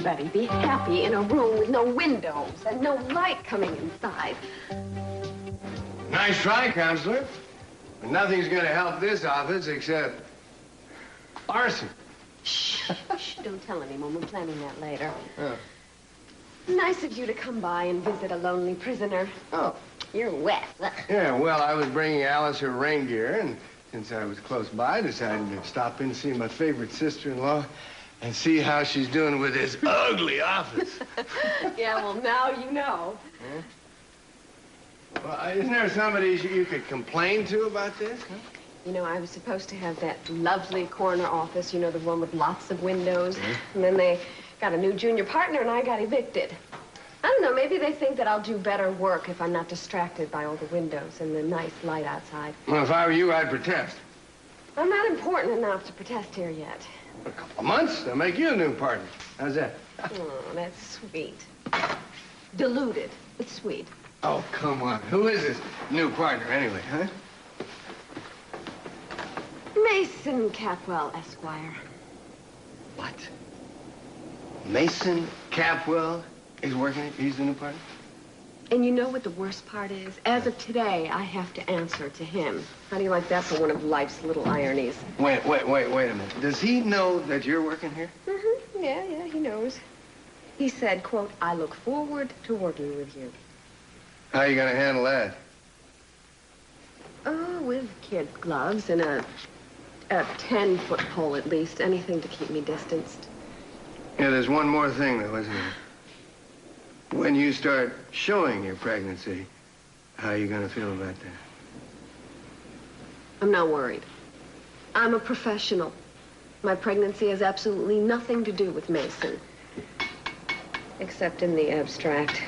anybody be happy in a room with no windows and no light coming inside? Nice try, counselor. But nothing's going to help this office except arson. Shh, shh, don't tell anyone. We're planning that later. Oh. Nice of you to come by and visit a lonely prisoner. Oh. You're wet. Yeah, well, I was bringing Alice her rain gear, and since I was close by, I decided to stop in and see my favorite sister-in-law and see how she's doing with this ugly office. Yeah, well, now you know. Yeah? Well, isn't there somebody you could complain to about this? Huh? You know, I was supposed to have that lovely corner office, you know, the one with lots of windows. Mm-hmm. And then they got a new junior partner, and I got evicted. I don't know, maybe they think that I'll do better work if I'm not distracted by all the windows and the nice light outside. Well, if I were you, I'd protest. I'm not important enough to protest here yet. A couple of months, they'll make you a new partner. How's that? Oh, that's sweet. Diluted, but sweet. Oh, come on. Who is this new partner anyway, huh? Mason Capwell, Esquire. What? Mason Capwell is working? He's the new partner? And you know what the worst part is? As of today, I have to answer to him. How do you like that for one of life's little ironies? Wait a minute. Does he know that you're working here? Mm-hmm. Yeah, he knows. He said, quote, I look forward to working with you. How are you going to handle that? Oh, with kid gloves and a 10-foot pole at least. Anything to keep me distanced. Yeah, there's one more thing, though, isn't there? When you start showing your pregnancy, how are you going to feel about that? I'm not worried. I'm a professional. My pregnancy has absolutely nothing to do with Mason. Except in the abstract.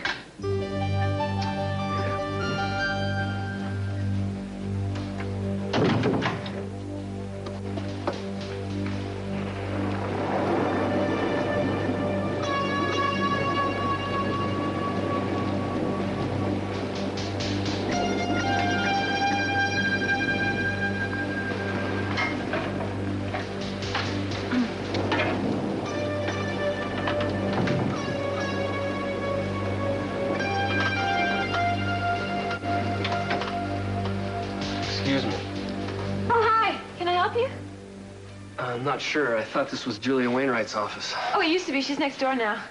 I'm not sure. I thought this was Julia Wainwright's office. Oh, it used to be. She's next door now.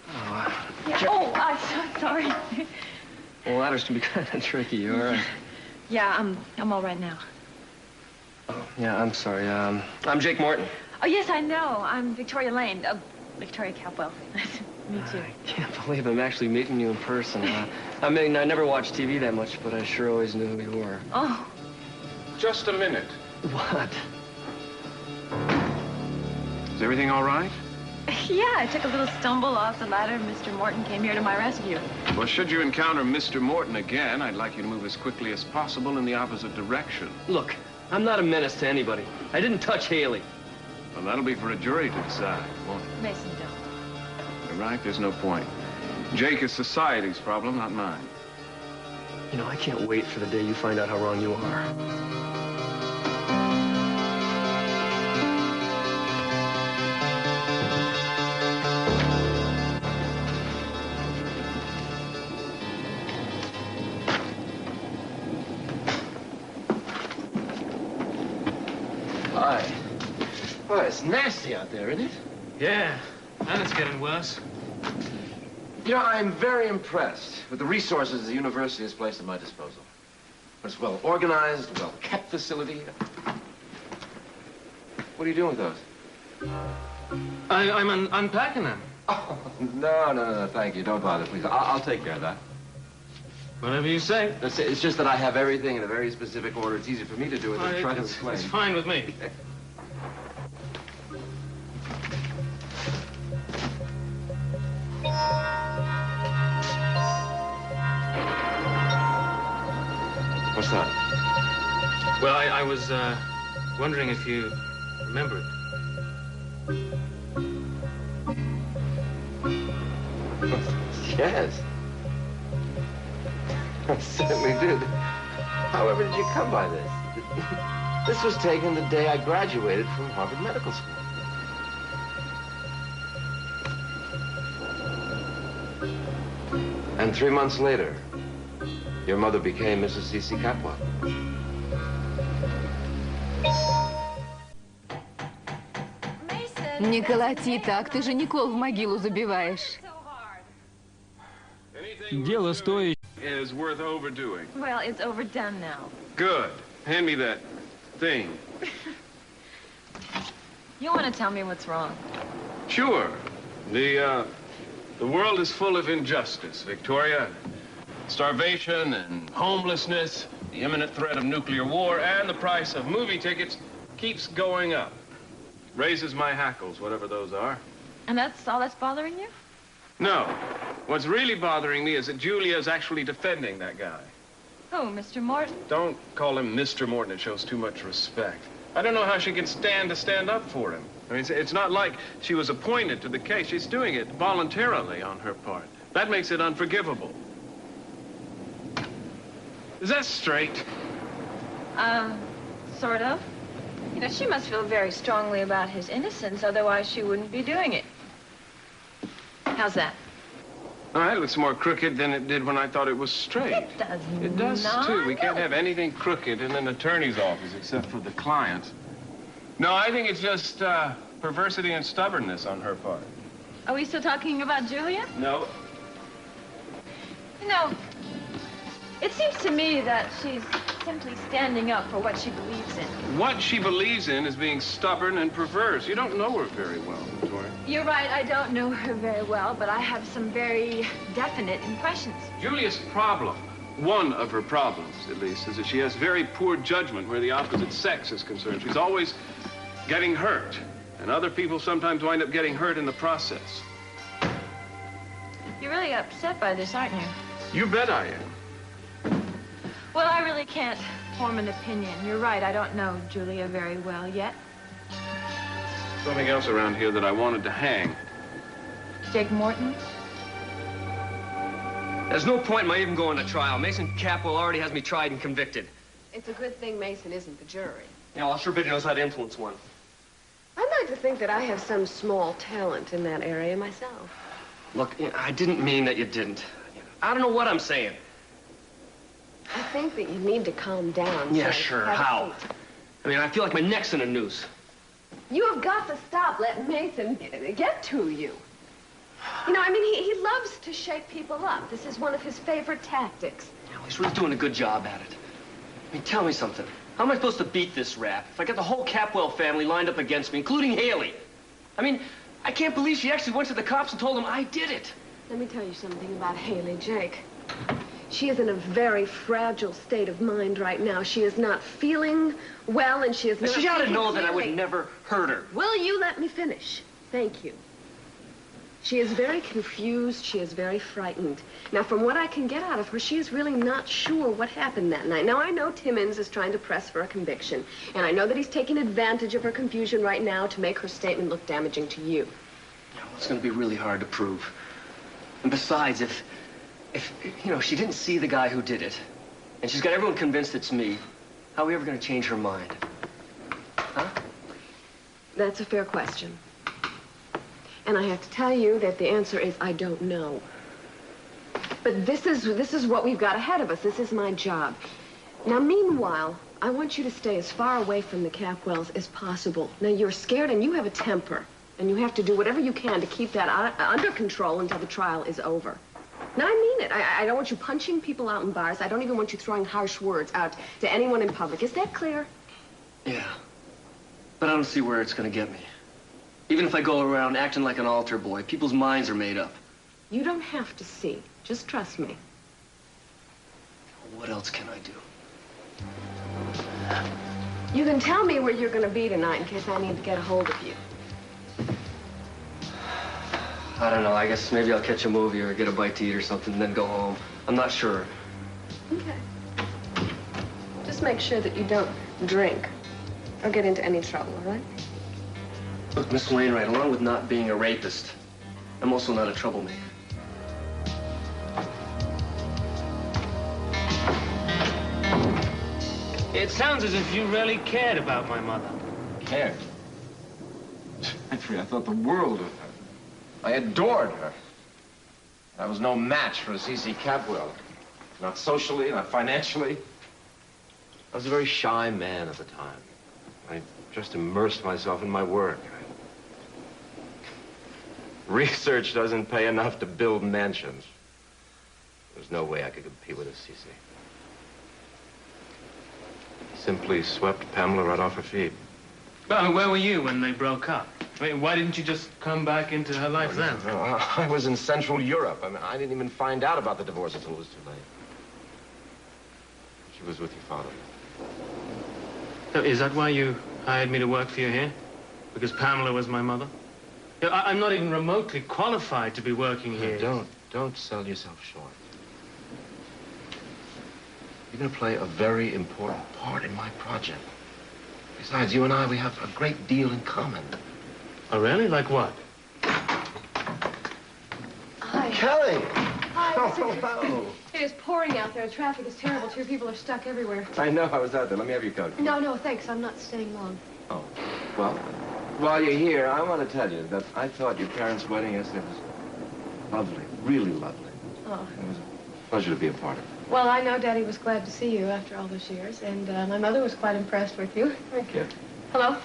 Oh, yeah. Oh, I'm so sorry. Well, ladders can be kind of tricky. You all right? Yeah, I'm all right now. Oh, yeah, I'm sorry. I'm Jake Morton. Oh, yes, I know. I'm Victoria Lane. Victoria Capwell. Nice to meet you. I can't believe I'm actually meeting you in person. I mean, I never watched TV that much, but I sure always knew who you were. Oh. Just a minute. What? Is everything all right? Yeah, I took a little stumble off the ladder. Mr. Morton came here to my rescue. Well, should you encounter Mr. Morton again, I'd like you to move as quickly as possible in the opposite direction. Look, I'm not a menace to anybody. I didn't touch Haley. Well, that'll be for a jury to decide, won't it? Mason, don't. You're right, there's no point. Jake is society's problem, not mine. You know, I can't wait for the day you find out how wrong you are. Well, it's nasty out there, isn't it? Yeah, and it's getting worse. You know, I'm very impressed with the resources the university has placed at my disposal. It's a well-organized, well-kept facility. What are you doing with those? I'm unpacking them. Oh, no, thank you. Don't bother, please. I'll take care of that. Whatever you say. It's just that I have everything in a very specific order. It's easier for me to do it than try to explain. It's fine with me. What's that? Well, I was wondering if you remember it. Yes. I certainly did. However did you come by this? This was taken the day I graduated from Harvard Medical School. And 3 months later, your mother became Mrs. C.C. Capwell. Не колоти так, ты же Никол в могилу забиваешь. Дело стоит. Is worth overdoing. Well, it's overdone now. Good. Hand me that thing. You want to tell me what's wrong? Sure. The world is full of injustice, Victoria. Starvation and homelessness, the imminent threat of nuclear war, and the price of movie tickets keeps going up. Raises my hackles, whatever those are. And that's all that's bothering you? No. What's really bothering me is that Julia is actually defending that guy. Who, Mr. Morton? Don't call him Mr. Morton. It shows too much respect. I don't know how she can stand to stand up for him. I mean, it's not like she was appointed to the case. She's doing it voluntarily on her part. That makes it unforgivable. Is that straight? Sort of. You know, she must feel very strongly about his innocence, otherwise she wouldn't be doing it. How's that? All right, it looks more crooked than it did when I thought it was straight. It does not. It does, too. We can't have anything crooked in an attorney's office except for the client. No, I think it's just perversity and stubbornness on her part. Are we still talking about Julia? No. You know, it seems to me that she's simply standing up for what she believes in. What she believes in is being stubborn and perverse. You don't know her very well, Victoria. You're right, I don't know her very well, but I have some very definite impressions. Julia's problem, one of her problems, at least, is that she has very poor judgment where the opposite sex is concerned. She's always getting hurt, and other people sometimes wind up getting hurt in the process. You're really upset by this, aren't you? You bet I am. Well, I really can't form an opinion. You're right, I don't know Julia very well yet. Something else around here that I wanted to hang. Jake Morton? There's no point in my even going to trial. Mason Capwell already has me tried and convicted. It's a good thing Mason isn't the jury. Yeah, well, sure bet he knows how to influence one. I'd like to think that I have some small talent in that area myself. Look, I didn't mean that you didn't. I don't know what I'm saying. I think that you need to calm down. Yeah, Jake. sure. Have a How? seat. I mean, I feel like my neck's in a noose. You have got to stop letting Mason get to you. You know, I mean, he loves to shake people up. This is one of his favorite tactics. Yeah, well, he's really doing a good job at it. I mean, tell me something. How am I supposed to beat this rap if I got the whole Capwell family lined up against me, including Haley? I mean, I can't believe she actually went to the cops and told them I did it. Let me tell you something about Haley, Jake. She is in a very fragile state of mind right now. She is not feeling well, and she is not... She ought to know that I would clearly. never hurt her. Will you let me finish? Thank you. She is very confused. She is very frightened. Now, from what I can get out of her, she is really not sure what happened that night. Now, I know Timmons is trying to press for a conviction, and I know that he's taking advantage of her confusion right now to make her statement look damaging to you. Yeah, well, it's going to be really hard to prove. And besides, if you know, she didn't see the guy who did it, and she's got everyone convinced it's me, how are we ever going to change her mind? Huh? That's a fair question. And I have to tell you that the answer is I don't know. But this is what we've got ahead of us. This is my job. Now, meanwhile, I want you to stay as far away from the Capwells as possible. Now, you're scared and you have a temper, and you have to do whatever you can to keep that under control until the trial is over. Now, I mean it. I don't want you punching people out in bars. I don't even want you throwing harsh words out to anyone in public. Is that clear? Yeah. But I don't see where it's going to get me. Even if I go around acting like an altar boy, people's minds are made up. You don't have to see. Just trust me. What else can I do? You can tell me where you're going to be tonight in case I need to get a hold of you. I don't know. I guess maybe I'll catch a movie or get a bite to eat or something and then go home. I'm not sure. Okay. Just make sure that you don't drink or get into any trouble, all right? Look, Miss Wainwright, along with not being a rapist, I'm also not a troublemaker. It sounds as if you really cared about my mother. Cared? I thought the world of her. I adored her. I was no match for a C.C. Capwell. Not socially, not financially. I was a very shy man at the time. I just immersed myself in my work. Research doesn't pay enough to build mansions. There's no way I could compete with a C.C. Simply swept Pamela right off her feet. Well, I mean, where were you when they broke up? I mean, why didn't you just come back into her life then? I was in Central Europe. I mean, I didn't even find out about the divorce until it was too late. She was with your father. So is that why you hired me to work for you here? Because Pamela was my mother? You know, I'm not even remotely qualified to be working here. Don't sell yourself short. You're going to play a very important part in my project. Besides, you and I, we have a great deal in common. Oh, really? Like what? Hi. Kelly! Hi. Oh, hello. It is pouring out there. The traffic is terrible. Two people are stuck everywhere. I know. I was out there. Let me have your coat. No, thanks. I'm not staying long. Oh. Well, while you're here, I want to tell you that I thought your parents' wedding yesterday was lovely. Really lovely. Oh. It was a pleasure to be a part of it. Well, I know Daddy was glad to see you after all those years, and my mother was quite impressed with you. Thank you. Hello?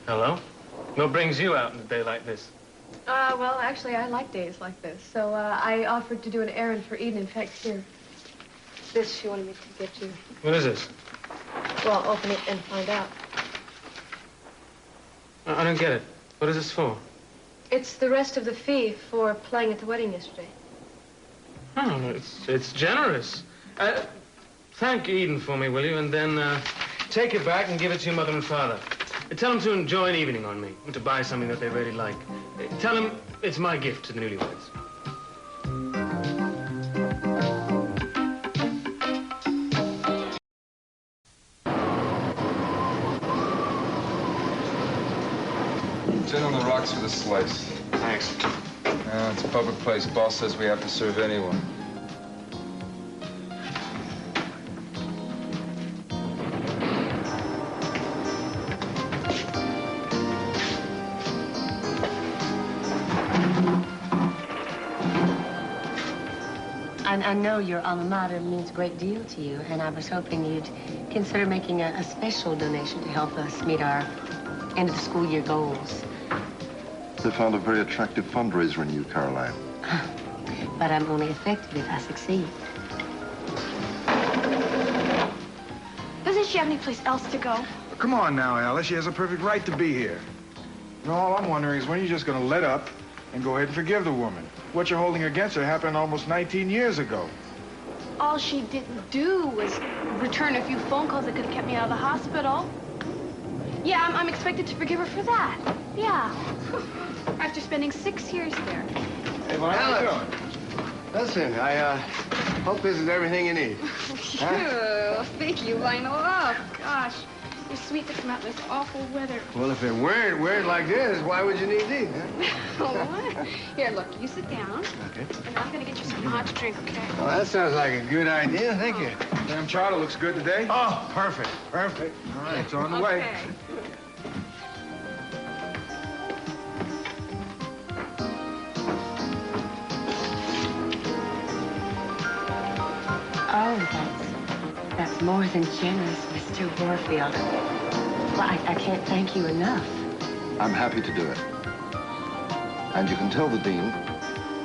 Hello? What brings you out on a day like this? Well, actually, I like days like this, so I offered to do an errand for Eden. In fact, here. This she wanted me to get you. What is this? Well, open it and find out. I don't get it. What is this for? It's the rest of the fee for playing at the wedding yesterday. Oh, it's generous. Thank Eden for me, will you? And then take it back and give it to your mother and father. Tell them to enjoy an evening on me and to buy something that they really like. Tell them it's my gift to the newlyweds. Gin on the rocks with a slice. Thanks. It's a public place. Boss says we have to serve anyone. I know your alma mater means a great deal to you, and I was hoping you'd consider making a special donation to help us meet our end of the school year goals. They found a very attractive fundraiser in you, Caroline. But I'm only effective if I succeed. Doesn't she have any place else to go? Come on now, Alice. She has a perfect right to be here. And all I'm wondering is when you're just going to let up and go ahead and forgive the woman. What you're holding against her happened almost 19 years ago. All she didn't do was return a few phone calls that could have kept me out of the hospital. Yeah, I'm expected to forgive her for that. Yeah. After spending 6 years there. Hey, well, how you doing? Listen, I hope this is everything you need. Huh? Thank you, Lionel. Oh, gosh. You're sweet to come out in this awful weather. Well, if it weren't weird like this, why would you need these, huh? Oh, here, look, you sit down. Okay. And I'm going to get you something hot to drink, okay? Well, that sounds like a good idea. Thank you. Damn chowder looks good today. Oh, perfect. Perfect. All right, it's on the way. Okay. Oh, that's more than generous, Mr. Warfield. Well, I can't thank you enough. I'm happy to do it. And you can tell the Dean,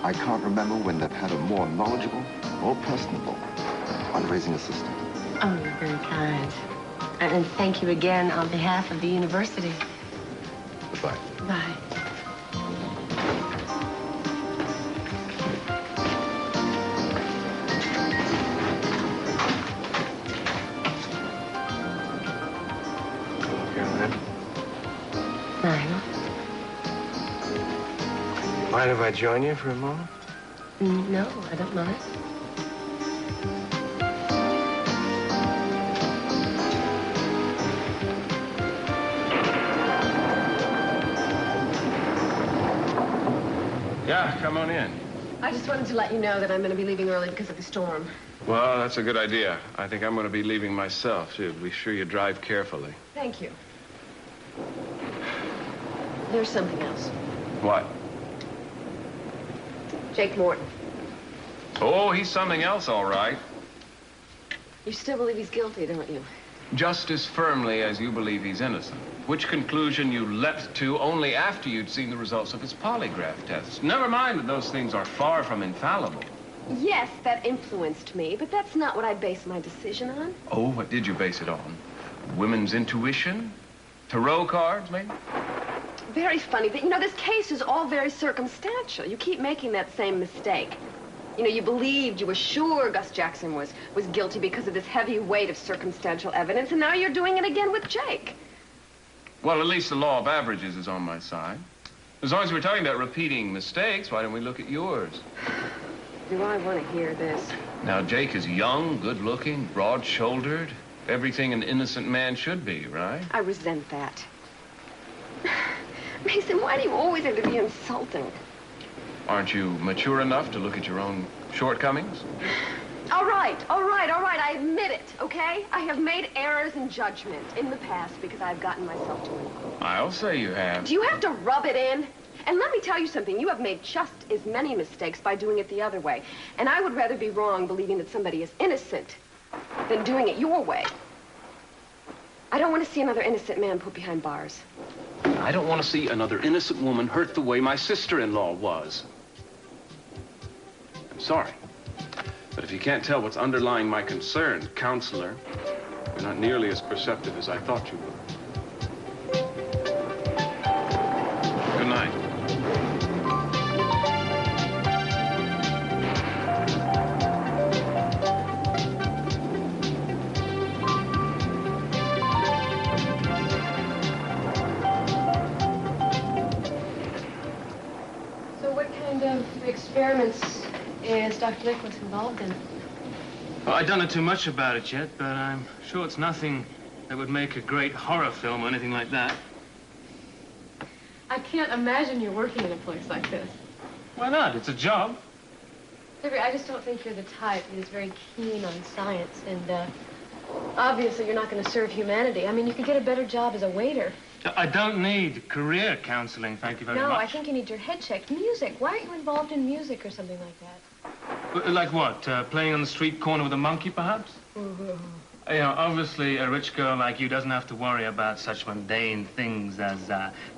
I can't remember when they've had a more knowledgeable, more personable fundraising assistant. Oh, you're very kind. And thank you again on behalf of the university. Goodbye. Bye. Mind if I join you for a moment? No, I don't mind. Yeah, come on in. I just wanted to let you know that I'm going to be leaving early because of the storm. Well, that's a good idea. I think I'm going to be leaving myself, too. Be sure you drive carefully. Thank you. There's something else. What? Jake Morton. Oh, he's something else, all right. You still believe he's guilty, don't you? Just as firmly as you believe he's innocent. Which conclusion you leapt to only after you'd seen the results of his polygraph tests. Never mind that those things are far from infallible. Yes, that influenced me, but that's not what I base my decision on. Oh, what did you base it on? Women's intuition? Tarot cards, maybe? Very funny. But, you know, this case is all very circumstantial. You keep making that same mistake. You know, you believed, you were sure Gus Jackson was guilty because of this heavy weight of circumstantial evidence, and now you're doing it again with Jake. Well, at least the law of averages is on my side. As long as we're talking about repeating mistakes, why don't we look at yours? Do I want to hear this? Now, Jake is young, good-looking, broad-shouldered. Everything an innocent man should be, right? I resent that. Mason, why do you always have to be insulting? Aren't you mature enough to look at your own shortcomings? All right, I admit it, okay? I have made errors in judgment in the past because I've gotten myself too involved. I'll say you have. Do you have to rub it in? And let me tell you something, you have made just as many mistakes by doing it the other way. And I would rather be wrong believing that somebody is innocent than doing it your way. I don't want to see another innocent man put behind bars. I don't want to see another innocent woman hurt the way my sister-in-law was. I'm sorry. But if you can't tell what's underlying my concern, counselor, you're not nearly as perceptive as I thought you were. Good night. So what kind of experiments is Dr. Nicholas involved in? Well, I don't know too much about it yet, but I'm sure it's nothing that would make a great horror film or anything like that. I can't imagine you working in a place like this. Why not? It's a job. Jeffrey, I just don't think you're the type that is very keen on science, and obviously you're not going to serve humanity. I mean, you could get a better job as a waiter. I don't need career counseling, thank you very much. No, I think you need your head checked. Music. Why aren't you involved in music or something like that? Like what? Playing on the street corner with a monkey, perhaps? You know, obviously, a rich girl like you doesn't have to worry about such mundane things as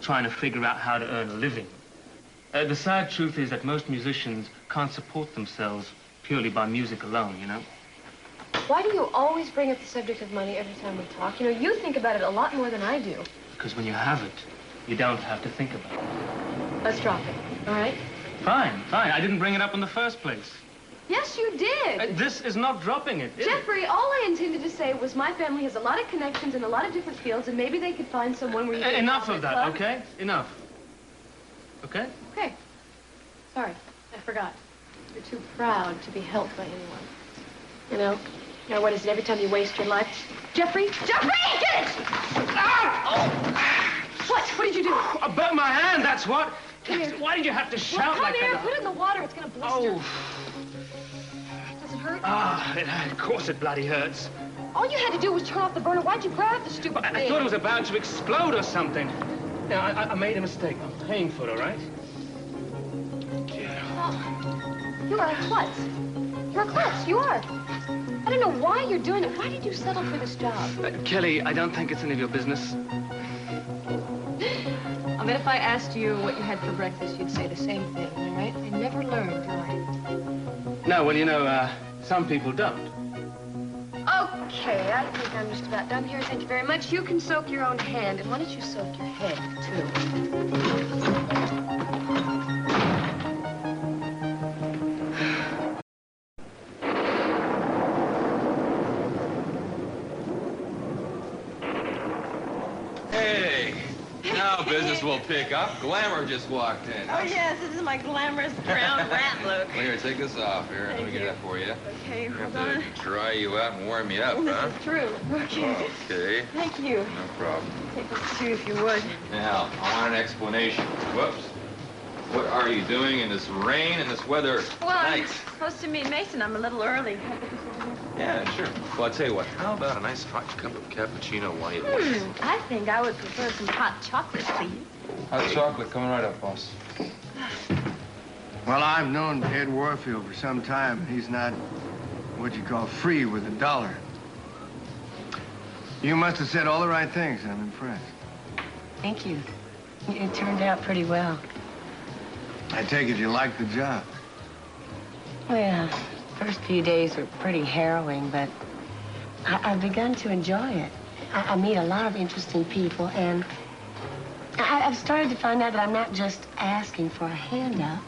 trying to figure out how to earn a living. The sad truth is that most musicians can't support themselves purely by music alone, you know? Why do you always bring up the subject of money every time we talk? You know, you think about it a lot more than I do. Because when you have it, you don't have to think about it. Let's drop it, all right? Fine, fine. I didn't bring it up in the first place. Yes, you did. This is not dropping it, is Jeffrey, all I intended to say was my family has a lot of connections in a lot of different fields, and maybe they could find someone where you can... Enough of that, okay? Enough. Okay? Okay. Sorry, I forgot. You're too proud to be helped by anyone. You know, now what is it, every time you waste your life? Jeffrey! Jeffrey! Get it! Ah! Oh! What did you do? I burnt my hand, that's what. Come here. Why did you have to shout like that? Come here, put it in the water, it's gonna blister. Oh. Does it hurt? Of course it bloody hurts. All you had to do was turn off the burner. Why'd you grab the stupid thing? I thought it was about to explode or something. Now, I made a mistake. I'm paying for it, all right? You are a klutz. You're a klutz, you are. I don't know why you're doing it. Why did you settle for this job? Kelly, I don't think it's any of your business. I'll bet if I asked you what you had for breakfast, you'd say the same thing, all right? I never learned, do I? No, well, you know, some people don't. Okay, I think I'm just about done here. Thank you very much. You can soak your own hand, and why don't you soak your head, too? Business will pick up. Glamour just walked in. Oh, yes, this is my glamorous brown rat look. Well, here, take this off. Here, let me get that for you. Okay, hold on. Dry you out and warm you up, huh? This is true. Okay. Okay. Thank you. No problem. Take this too, if you would. Now, I want an explanation. Whoops. What are you doing in this rain and this weather Well, tonight? I'm supposed to meet Mason. I'm a little early. Can I put this over here? Yeah, sure. Well, I'll tell you what. How about a nice hot cup of cappuccino while you wait? I think I would prefer some hot chocolate, please. Hot chocolate coming right up, boss. Well, I've known Ed Warfield for some time, and he's not what you call free with a dollar. You must have said all the right things. I'm impressed. Thank you. It turned out pretty well. I take it you like the job. Well, first few days were pretty harrowing, but I've begun to enjoy it. I meet a lot of interesting people, and I've started to find out that I'm not just asking for a handout.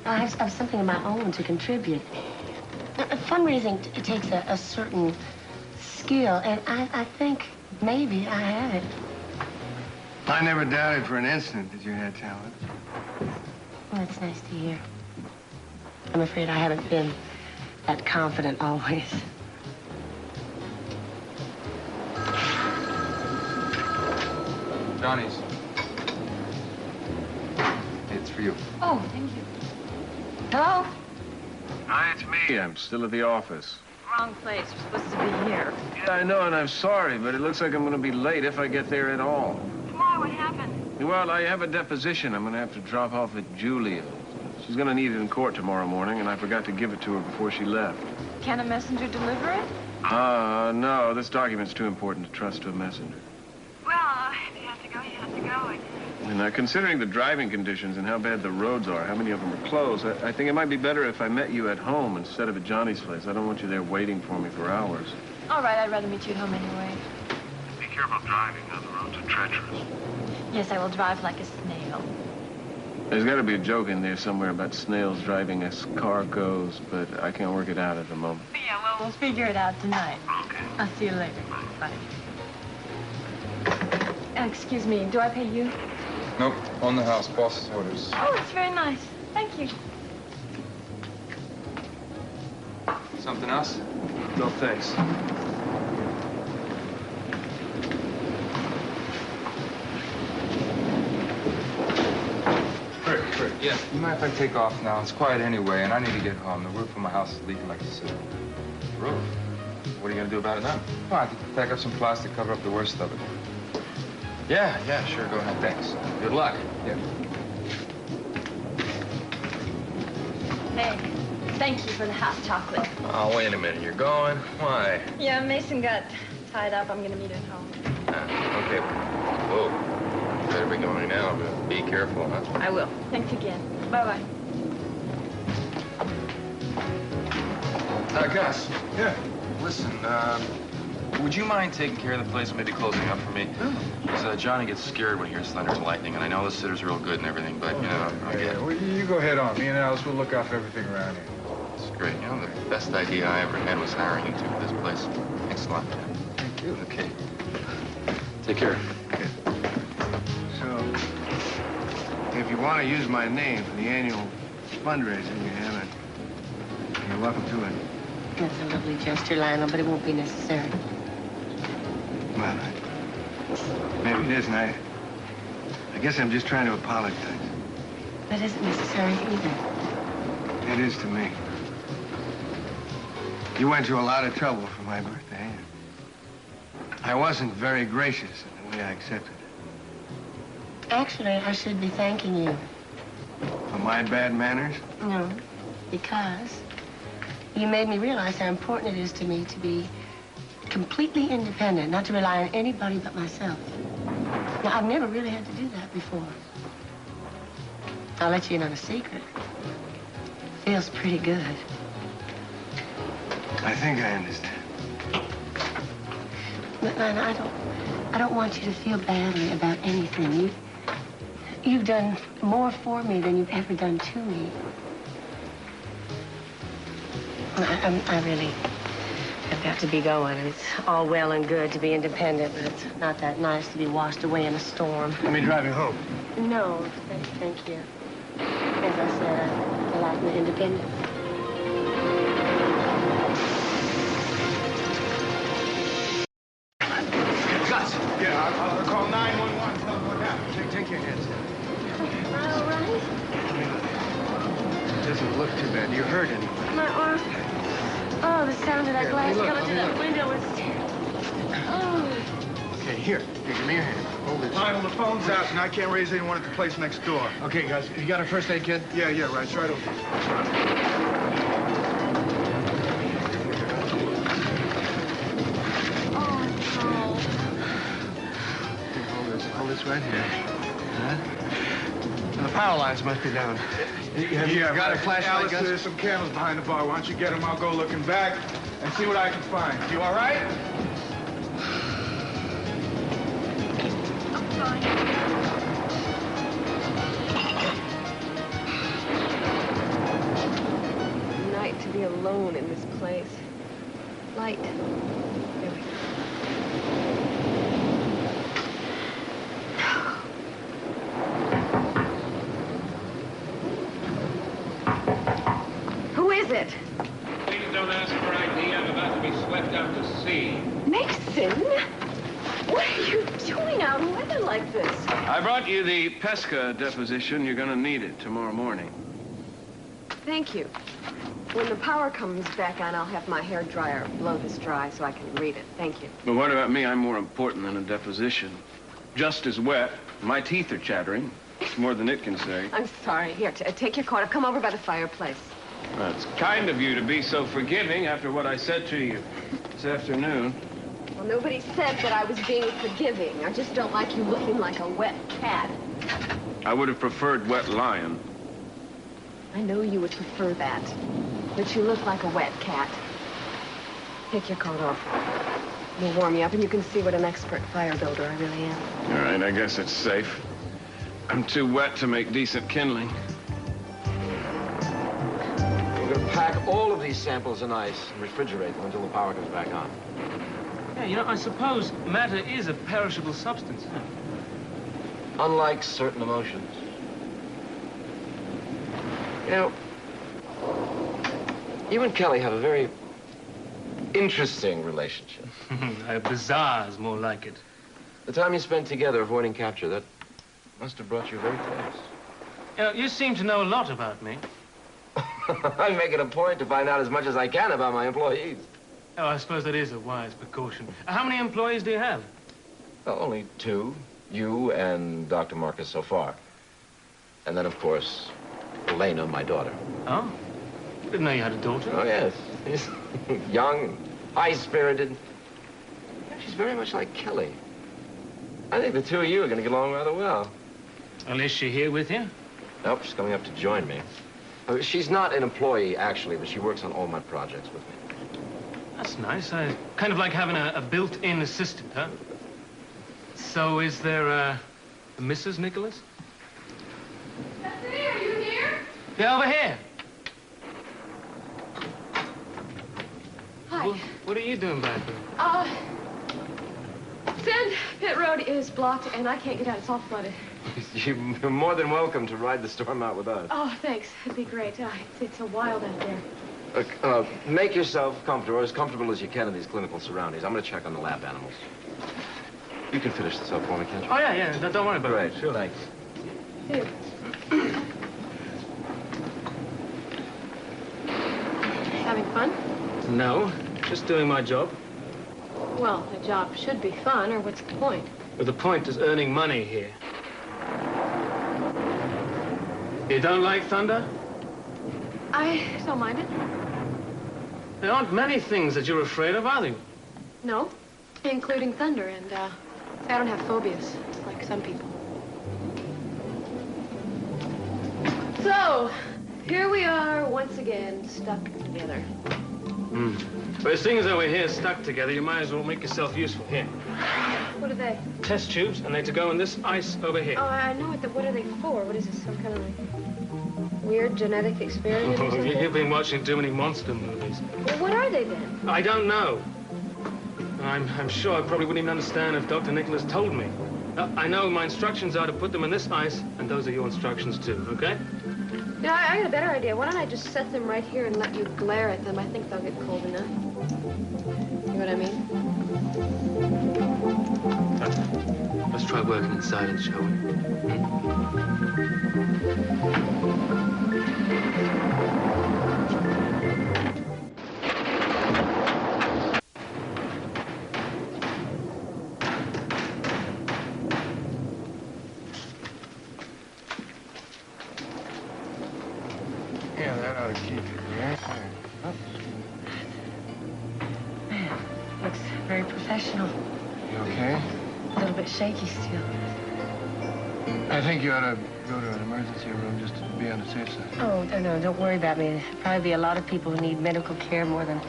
I have something of my own to contribute. Fundraising takes a certain skill, and I think maybe I have it. I never doubted for an instant that you had talent. Well, that's nice to hear. I'm afraid I haven't been that confident always. Johnny's. It's for you. Oh, thank you. Hello? Hi, it's me. I'm still at the office. Wrong place. We're supposed to be here. Yeah, I know, and I'm sorry, but it looks like I'm going to be late if I get there at all. Why? What happened? Well, I have a deposition I'm going to have to drop off at Julia. She's going to need it in court tomorrow morning, and I forgot to give it to her before she left. Can a messenger deliver it? No. This document's too important to trust to a messenger. Well, if you have to go, you have to go. And considering the driving conditions and how bad the roads are, how many of them are closed, I think it might be better if I met you at home instead of at Johnny's place. I don't want you there waiting for me for hours. All right, I'd rather meet you at home anyway. Be careful driving. Now the roads are treacherous. Yes, I will drive like a snail. There's got to be a joke in there somewhere about snails driving as car goes, but I can't work it out at the moment. Yeah, well, we'll figure it out tonight. Okay. I'll see you later. Bye. Excuse me, do I pay you? Nope, on the house, boss's orders. Oh, it's very nice. Thank you. Something else? No, thanks. Kurt, yeah. You mind if I take off now? It's quiet anyway, and I need to get home. The roof of my house is leaking like you said. Roof? What are you gonna do about it now? Well, I have to pack up some plastic, cover up the worst of it. Yeah, sure, go ahead. Thanks. Good luck. Yeah. Hey, thank you for the hot chocolate. Oh, wait a minute. You're going? Why? Yeah, Mason got tied up. I'm gonna meet her at home. Okay. Whoa. You better be going now, but be careful, huh? I will. Thanks again. Bye-bye. Gus. Yeah. Listen, would you mind taking care of the place, maybe closing up for me? Because Johnny gets scared when he hears thunder and lightning, and I know the sitter's real good and everything, but, you know, I get it. Well, you go ahead on. Me and Alice will look out for everything around here. It's great. You know, the best idea I ever had was hiring you two for this place. Thanks a lot. Thank you. Okay. Take care. Okay. So, if you want to use my name for the annual fundraiser you have, you're welcome to it. That's a lovely gesture, Lionel, but it won't be necessary. Well, maybe it isn't. I guess I'm just trying to apologize. That isn't necessary either. It is to me. You went to a lot of trouble for my birthday. And I wasn't very gracious in the way I accepted it. Actually, I should be thanking you. For my bad manners? No, because you made me realize how important it is to me to be completely independent, not to rely on anybody but myself. Now, I've never really had to do that before. I'll let you in on a secret. Feels pretty good. I think I understand. But, Lana, I don't want you to feel badly about anything. You've done more for me than you've ever done to me. I really have got to be going. It's all well and good to be independent, but it's not that nice to be washed away in a storm. Let me drive you home. No, thank you. As I said, I like my independence. Gus! Yeah, I'll call 911. Tell them what happened. Take your hands down. All right. It doesn't look too bad. You hurt anyone? My arm. Oh, the sound of that glass look, coming through that look. window was... Oh. Okay, here, give me your hand. Hold this. Lionel, the phone's out, and I can't raise anyone at the place next door. Okay, guys, you got a first aid kit? Yeah, right. It's right over here. Hold this right here. The power lines must be down. Have you got a flashlight, Alice, Gus? there's some candles behind the bar. Why don't you get them? I'll go looking back and see what I can find. You all right? I'm fine. Night to be alone in this place. Light. There we go. Who is it? Please don't ask for ID. I'm about to be swept out to sea. Mason? What are you doing out in weather like this? I brought you the Pesca deposition. You're going to need it tomorrow morning. Thank you. When the power comes back on, I'll have my hair dryer blow this dry so I can read it. Thank you. But what about me? I'm more important than a deposition. Just as wet. My teeth are chattering. It's more than it can say. I'm sorry. Here, take your coat. I've come over by the fireplace. Well, it's kind of you to be so forgiving after what I said to you this afternoon. Well, nobody said that I was being forgiving. I just don't like you looking like a wet cat. I would have preferred wet lion. I know you would prefer that. But you look like a wet cat. Take your coat off. We'll warm you up, and you can see what an expert fire builder I really am. All right, I guess it's safe. I'm too wet to make decent kindling. We're going to pack all of these samples in ice and refrigerate them until the power comes back on. Yeah, you know, I suppose matter is a perishable substance. Huh? Unlike certain emotions. You know, you and Kelly have a very interesting relationship. Bizarre is more like it. The time you spent together avoiding capture, that must have brought you very close. You know, you seem to know a lot about me. I make it a point to find out as much as I can about my employees. Oh, I suppose that is a wise precaution. How many employees do you have? Well, only two. You and Dr. Marcus so far. And then, of course, Elena, my daughter. Oh? Didn't know you had a daughter. Oh, yes. She's young, high-spirited. She's very much like Kelly. I think the two of you are going to get along rather well. Well, is she here with you? Nope, she's coming up to join me. She's not an employee, actually, but she works on all my projects with me. That's nice. Kind of like having a built-in assistant, huh? So is there a Mrs. Nicholas? Bethany, are you here? Yeah, over here. Hi. What are you doing back there? Sand Pit Road is blocked, and I can't get out. It's all flooded. You're more than welcome to ride the storm out with us. Oh, thanks. That'd be great. It's so wild out there. Look, make yourself comfortable, or as comfortable as you can in these clinical surroundings. I'm going to check on the lab animals. You can finish this up for me, can't you? Oh, yeah. Don't worry about it. Great. Sure. Thanks. Here. Having fun? No, just doing my job. Well, a job should be fun, or what's the point? But the point is earning money here. You don't like thunder? I don't mind it. There aren't many things that you're afraid of, are there? No, including thunder, and I don't have phobias, like some people. So, here we are once again, stuck together. But seeing as though we're here stuck together, you might as well make yourself useful. Here. What are they? Test tubes, and they're to go in this ice over here. Oh, I know it. What are they for? What is this, some kind of like weird genetic experiment or something? You've been watching too many monster movies. Well, what are they then? I don't know. I'm sure I probably wouldn't even understand if Dr. Nicholas told me. I know my instructions are to put them in this ice, and those are your instructions too, okay? You know, I got a better idea. Why don't I just set them right here and let you glare at them? I think they'll get cold enough. You know what I mean? Let's try working inside it, shall we? ought to keep it here. Oh. Man, looks very professional. You okay? A little bit shaky still. I think you ought to go to an emergency room just to be on the safe side. Oh, no, don't worry about me. There'll probably be a lot of people who need medical care more than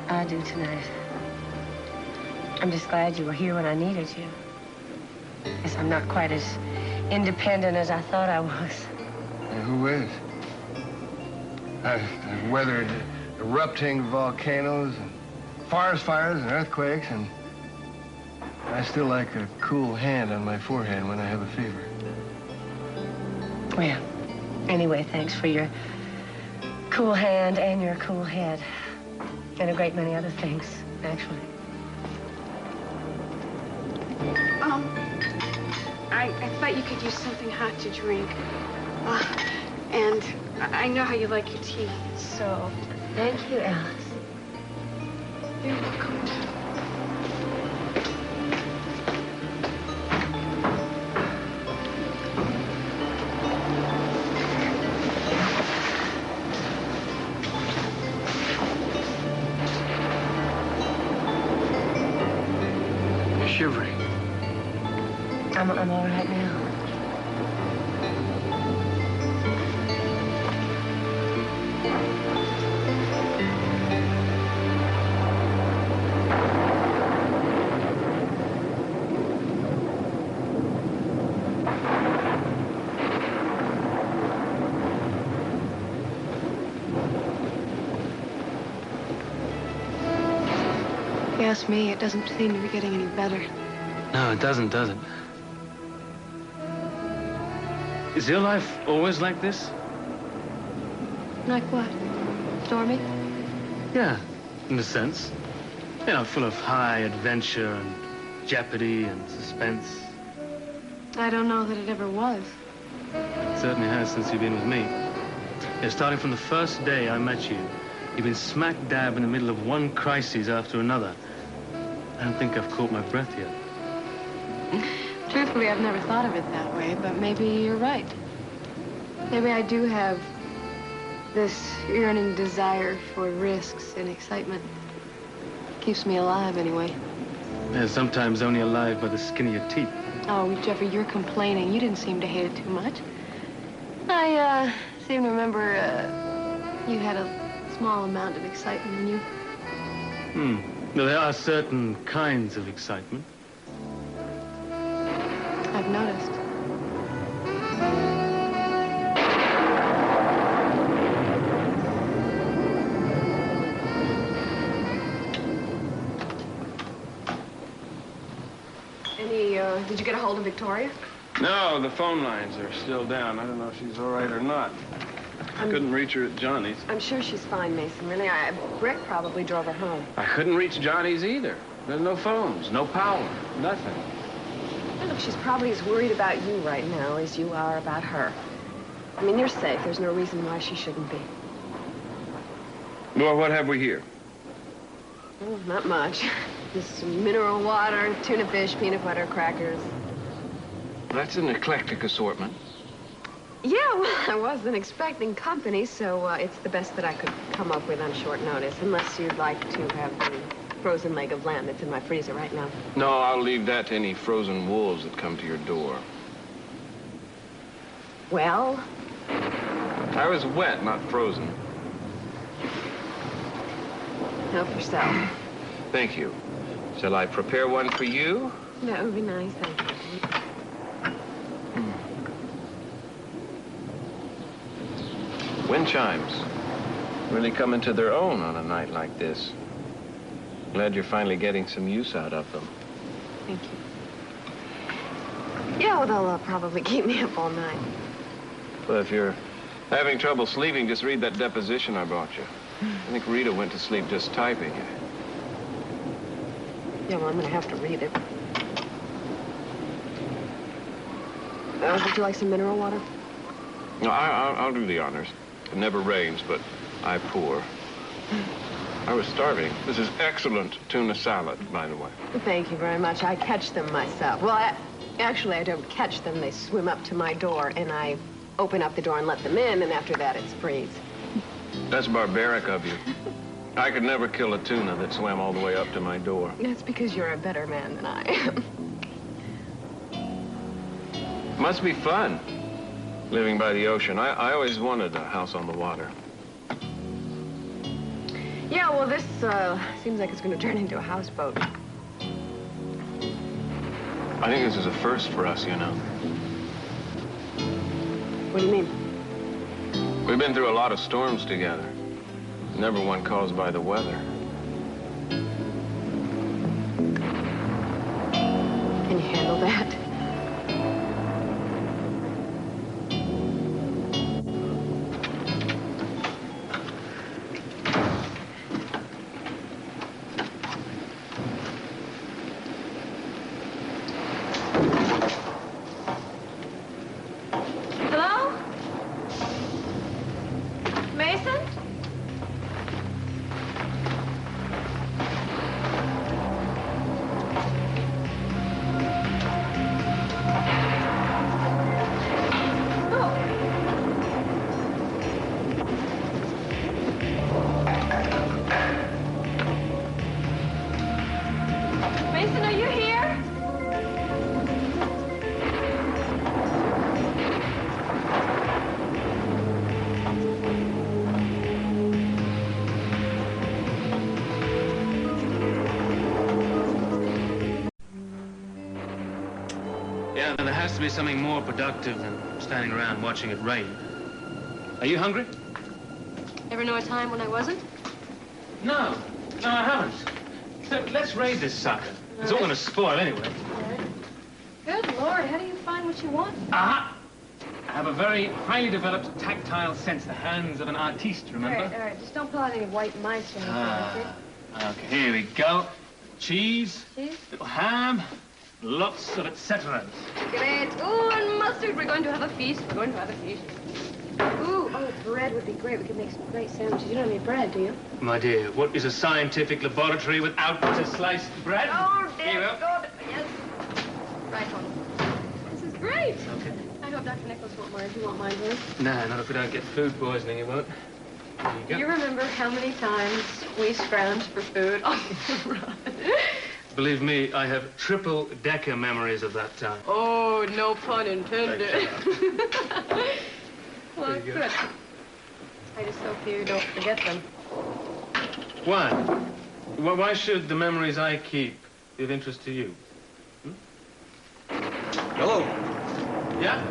I do tonight. I'm just glad you were here when I needed you. Guess I'm not quite as independent as I thought I was. Yeah, who is? I've weathered erupting volcanoes and forest fires and earthquakes, and I still like a cool hand on my forehead when I have a fever. Well, anyway, thanks for your cool hand and your cool head. And a great many other things, actually. I thought you could use something hot to drink. And I know how you like your tea, so... Thank you, Alice. You're welcome. You're shivering. I'm all right now. If you ask me, it doesn't seem to be getting any better. No, it doesn't, does it? Is your life always like this? Like what? Stormy? Yeah, in a sense. You know, full of high adventure and jeopardy and suspense. I don't know that it ever was. It certainly has since you've been with me. Yeah, starting from the first day I met you, you've been smack dab in the middle of one crisis after another. I don't think I've caught my breath yet. Truthfully, I've never thought of it that way, but maybe you're right. Maybe I do have this yearning desire for risks and excitement. Keeps me alive, anyway. Yeah, sometimes only alive by the skin of your teeth. Oh, Jeffrey, you're complaining. You didn't seem to hate it too much. I, seem to remember, you had a small amount of excitement in you. Now, there are certain kinds of excitement. I've noticed. Did you get a hold of Victoria? No, the phone lines are still down. I don't know if she's all right or not. I couldn't reach her at Johnny's. I'm sure she's fine, Mason. Really, Rick probably drove her home. I couldn't reach Johnny's either. There's no phones, no power, nothing. Well, look, she's probably as worried about you right now as you are about her. I mean, you're safe. There's no reason why she shouldn't be. Well, what have we here? Oh, not much. Just some mineral water, tuna fish, peanut butter, crackers. That's an eclectic assortment. Yeah, well, I wasn't expecting company, so it's the best that I could come up with on short notice, unless you'd like to have the frozen leg of lamb that's in my freezer right now. No, I'll leave that to any frozen wolves that come to your door. Well? I was wet, not frozen. Help yourself. Thank you. Shall I prepare one for you? That would be nice, thank you. Wind chimes really come into their own on a night like this. Glad you're finally getting some use out of them. Thank you. Yeah, well, they'll probably keep me up all night. Well, if you're having trouble sleeping, just read that deposition I brought you. I think Rita went to sleep just typing it. Yeah, well, I'm gonna have to read it. Would you like some mineral water? No, I'll do the honors. It never rains, but I pour. I was starving. This is excellent tuna salad, by the way. Thank you very much. I catch them myself. Well, actually, I don't catch them. They swim up to my door, and I open up the door and let them in, and after that, it's freeze. That's barbaric of you. I could never kill a tuna that swam all the way up to my door. That's because you're a better man than I am. Must be fun, living by the ocean. I always wanted a house on the water. Yeah, well, this seems like it's going to turn into a houseboat. I think this is a first for us, you know. What do you mean? We've been through a lot of storms together. Never one caused by the weather. Can you handle that? There has to be something more productive than standing around watching it rain. Are you hungry? Ever know a time when I wasn't? No, I haven't. So let's raid this sucker. It's all going to spoil anyway. Good Lord, how do you find what you want? Aha! I have a very highly developed tactile sense, the hands of an artiste, remember? All right, just don't pull out any white mice or anything, okay? Okay, here we go. Cheese, Cheese? little ham, lots of et ceteras. Great. Ooh, and mustard. We're going to have a feast. We're going to have a feast. Ooh, oh, bread would be great. We could make some great sandwiches. You don't need bread, do you? My dear, what is a scientific laboratory without a sliced bread? Oh, dear Here. God. Yes. Right on. This is great. Okay. I hope Dr. Nicholas won't mind. You won't mind, will you? No, not if we don't get food poisoning, you won't. There you go. You remember how many times we scrounged for food on the run? Believe me, I have triple-decker memories of that time. Oh, no pun intended. Well, There you go. good. I just hope you don't forget them. Why? Why should the memories I keep be of interest to you? Hello. Yeah?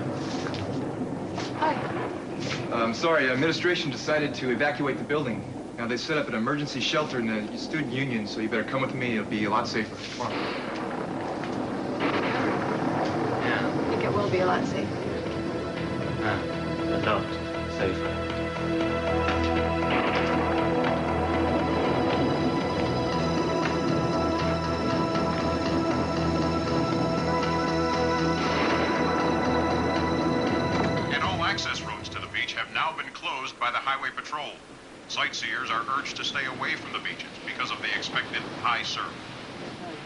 Hi. I'm sorry, administration decided to evacuate the building. Now, they set up an emergency shelter in the student union, so you better come with me. It'll be a lot safer. Come on. Yeah. I think it will be a lot safer. A lot safer. And all access roads to the beach have now been closed by the Highway Patrol. Sightseers are urged to stay away from the beaches because of the expected high surf.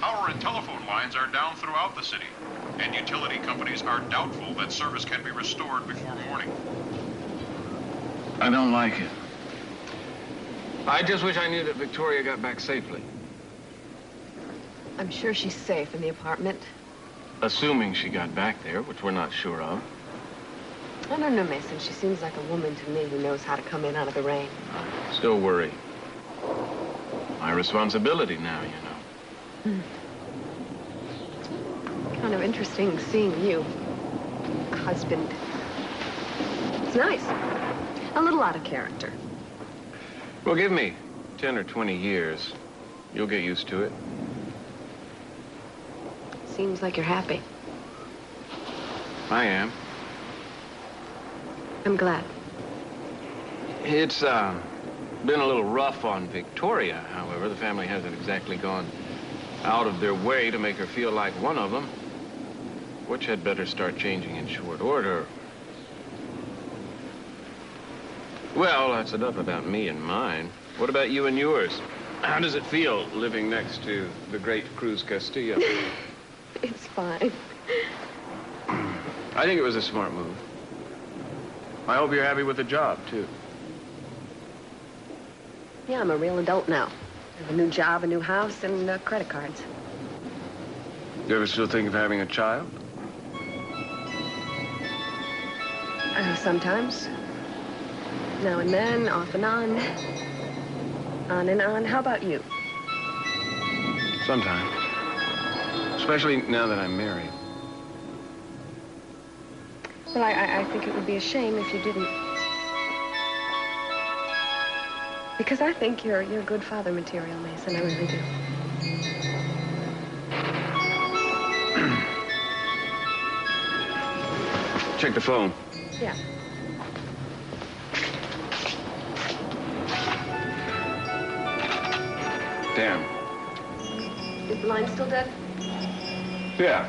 Power and telephone lines are down throughout the city, and utility companies are doubtful that service can be restored before morning. I don't like it. I just wish I knew that Victoria got back safely. I'm sure she's safe in the apartment. Assuming she got back there, which we're not sure of. I don't know, Mason. She seems like a woman to me who knows how to come in out of the rain. Still worry. My responsibility now, you know. Kind of interesting seeing you. Husband. It's nice. A little out of character. Well, give me 10 or 20 years. You'll get used to it. Seems like you're happy. I am. I'm glad. It's been a little rough on Victoria, however. The family hasn't exactly gone out of their way to make her feel like one of them, which had better start changing in short order. Well, that's enough about me and mine. What about you and yours? How does it feel living next to the great Cruz Castillo? It's fine. I think it was a smart move. I hope you're happy with the job, too. Yeah, I'm a real adult now. I have a new job, a new house, and credit cards. You ever still think of having a child? Sometimes. Now and then, off and on. On and on. How about you? Sometimes. Especially now that I'm married. Well, I think it would be a shame if you didn't. Because I think you're good father material, Mason. I really do. Check the phone. Yeah. Damn. Is the line still dead? Yeah.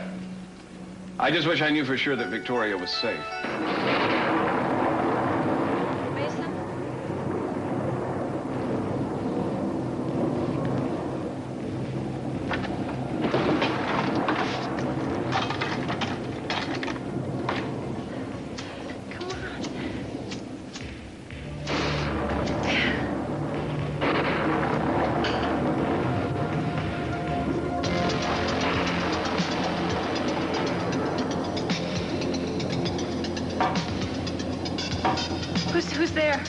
I just wish I knew for sure that Victoria was safe. Mason? Who's there?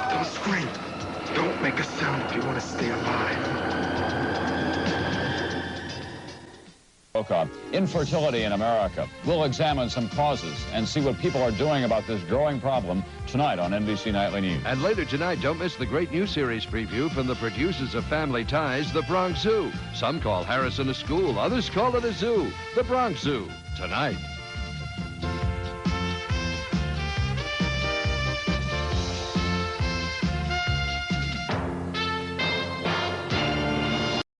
Don't scream. Don't make a sound if you want to stay alive. Infertility in America. We'll examine some causes and see what people are doing about this growing problem tonight on NBC Nightly News. And later tonight, don't miss the great new series preview from the producers of Family Ties, The Bronx Zoo. Some call Harrison a school, others call it a zoo. The Bronx Zoo, tonight.